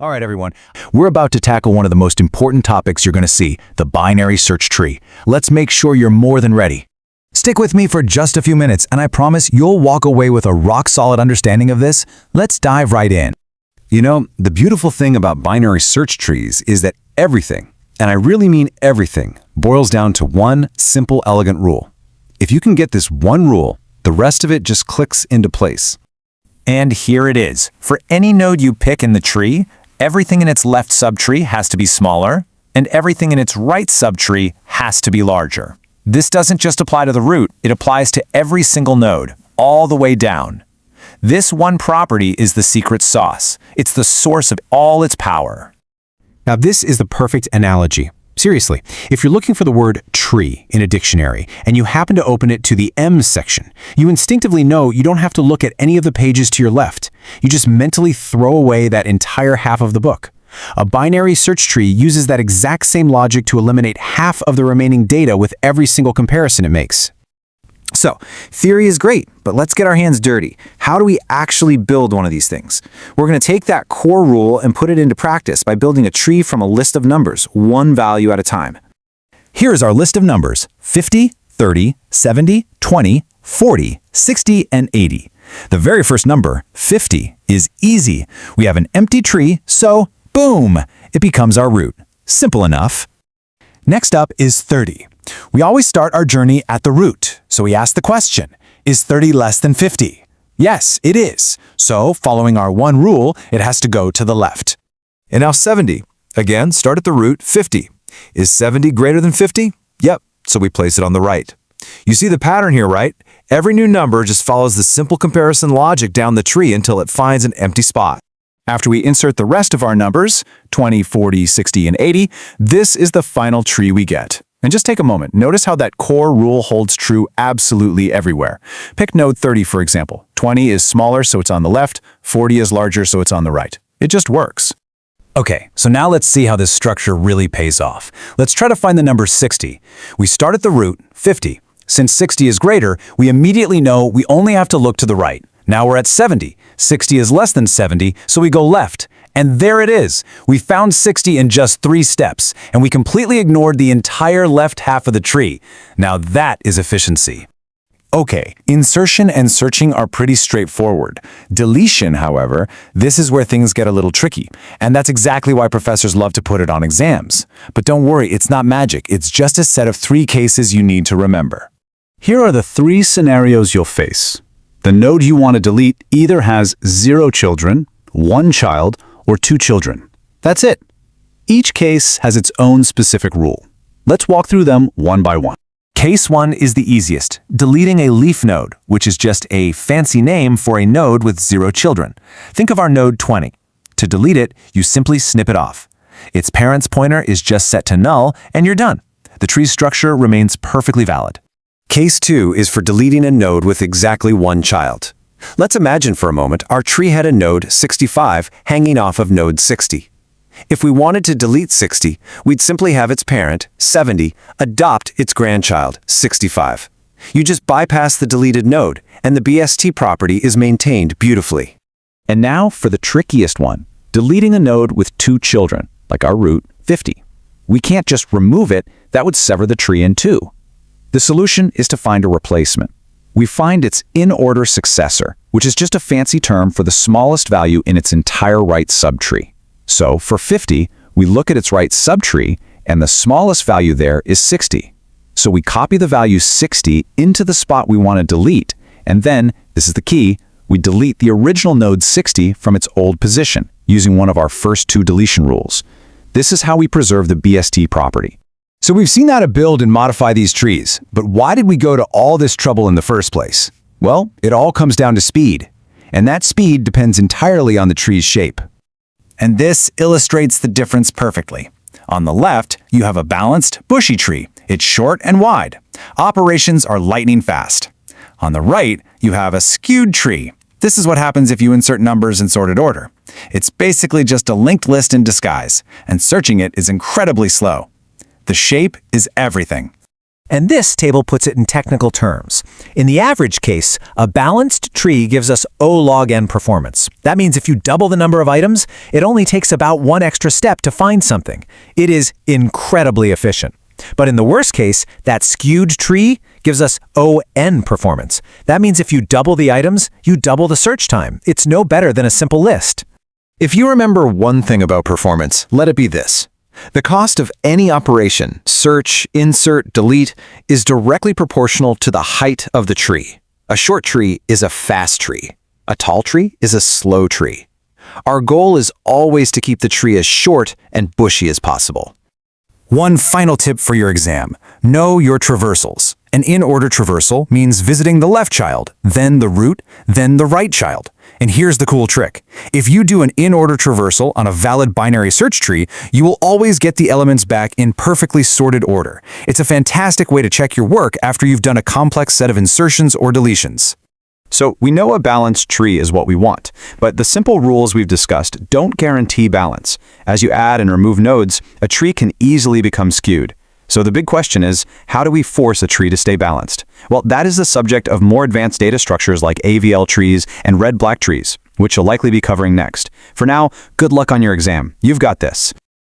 All right, everyone. We're about to tackle one of the most important topics you're going to see, the binary search tree. Let's make sure you're more than ready. Stick with me for just a few minutes, and I promise you'll walk away with a rock-solid understanding of this. Let's dive right in. You know, the beautiful thing about binary search trees is that everything, and I really mean everything, boils down to one simple, elegant rule. If you can get this one rule, the rest of it just clicks into place. And here it is. For any node you pick in the tree, everything in its left subtree has to be smaller, and everything in its right subtree has to be larger. This doesn't just apply to the root, it applies to every single node, all the way down. This one property is the secret sauce. It's the source of all its power. Now, this is the perfect analogy. Seriously, if you're looking for the word tree in a dictionary and you happen to open it to the M section, you instinctively know you don't have to look at any of the pages to your left. You just mentally throw away that entire half of the book. A binary search tree uses that exact same logic to eliminate half of the remaining data with every single comparison it makes. So, theory is great, but let's get our hands dirty. How do we actually build one of these things? We're going to take that core rule and put it into practice by building a tree from a list of numbers, one value at a time. Here's our list of numbers: 50, 30, 70, 20, 40, 60, and 80. The very first number, 50, is easy. We have an empty tree, so boom, it becomes our root. Simple enough. Next up is 30. We always start our journey at the root, so we ask the question, is 30 less than 50? Yes, it is. So, following our one rule, it has to go to the left. And now 70. Again, start at the root, 50. Is 70 greater than 50? Yep, so we place it on the right. You see the pattern here, right? Every new number just follows the simple comparison logic down the tree until it finds an empty spot. After we insert the rest of our numbers, 20, 40, 60, and 80, this is the final tree we get. And just take a moment. Notice how that core rule holds true absolutely everywhere. Pick node 30, for example. 20 is smaller, so it's on the left. 40 is larger, so it's on the right. It just works. Okay, so now let's see how this structure really pays off. Let's try to find the number 60. We start at the root, 50. Since 60 is greater, we immediately know we only have to look to the right. Now we're at 70. 60 is less than 70, so we go left. And there it is. We found 60 in just 3 steps, and we completely ignored the entire left half of the tree. Now that is efficiency. Okay, insertion and searching are pretty straightforward. Deletion, however, this is where things get a little tricky, and that's exactly why professors love to put it on exams. But don't worry, it's not magic. It's just a set of 3 cases you need to remember. Here are the 3 scenarios you'll face. The node you want to delete either has 0 children, 1 child, or 2 children. That's it. Each case has its own specific rule. Let's walk through them one by one. Case 1 is the easiest, deleting a leaf node, which is just a fancy name for a node with 0 children. Think of our node 20. To delete it, you simply snip it off. Its parent's pointer is just set to null, and you're done. The tree structure remains perfectly valid. Case 2 is for deleting a node with exactly 1 child. Let's imagine for a moment our tree had a node 65 hanging off of node 60. If we wanted to delete 60, we'd simply have its parent, 70, adopt its grandchild, 65. You just bypass the deleted node, and the BST property is maintained beautifully. And now for the trickiest one, deleting a node with 2 children, like our root, 50. We can't just remove it, that would sever the tree in 2. The solution is to find a replacement. We find its in-order successor, which is just a fancy term for the smallest value in its entire right subtree. So for 50, we look at its right subtree, and the smallest value there is 60. So we copy the value 60 into the spot we want to delete, and then, this is the key, we delete the original node 60 from its old position, using one of our first 2 deletion rules. This is how we preserve the BST property. So we've seen how to build and modify these trees, but why did we go to all this trouble in the first place? Well, it all comes down to speed, and that speed depends entirely on the tree's shape. And this illustrates the difference perfectly. On the left, you have a balanced, bushy tree. It's short and wide. Operations are lightning fast. On the right, you have a skewed tree. This is what happens if you insert numbers in sorted order. It's basically just a linked list in disguise, and searching it is incredibly slow. The shape is everything. And this table puts it in technical terms. In the average case, a balanced tree gives us O log n performance. That means if you double the number of items, it only takes about one extra step to find something. It is incredibly efficient. But in the worst case, that skewed tree gives us ON performance. That means if you double the items, you double the search time. It's no better than a simple list. If you remember one thing about performance, let it be this. The cost of any operation, search, insert, delete, is directly proportional to the height of the tree. A short tree is a fast tree. A tall tree is a slow tree. Our goal is always to keep the tree as short and bushy as possible. One final tip for your exam. Know your traversals. An in-order traversal means visiting the left child, then the root, then the right child. And here's the cool trick. If you do an in-order traversal on a valid binary search tree, you will always get the elements back in perfectly sorted order. It's a fantastic way to check your work after you've done a complex set of insertions or deletions. So we know a balanced tree is what we want, but the simple rules we've discussed don't guarantee balance. As you add and remove nodes, a tree can easily become skewed. So the big question is, how do we force a tree to stay balanced? Well, that is the subject of more advanced data structures like AVL trees and red-black trees, which you'll likely be covering next. For now, good luck on your exam. You've got this.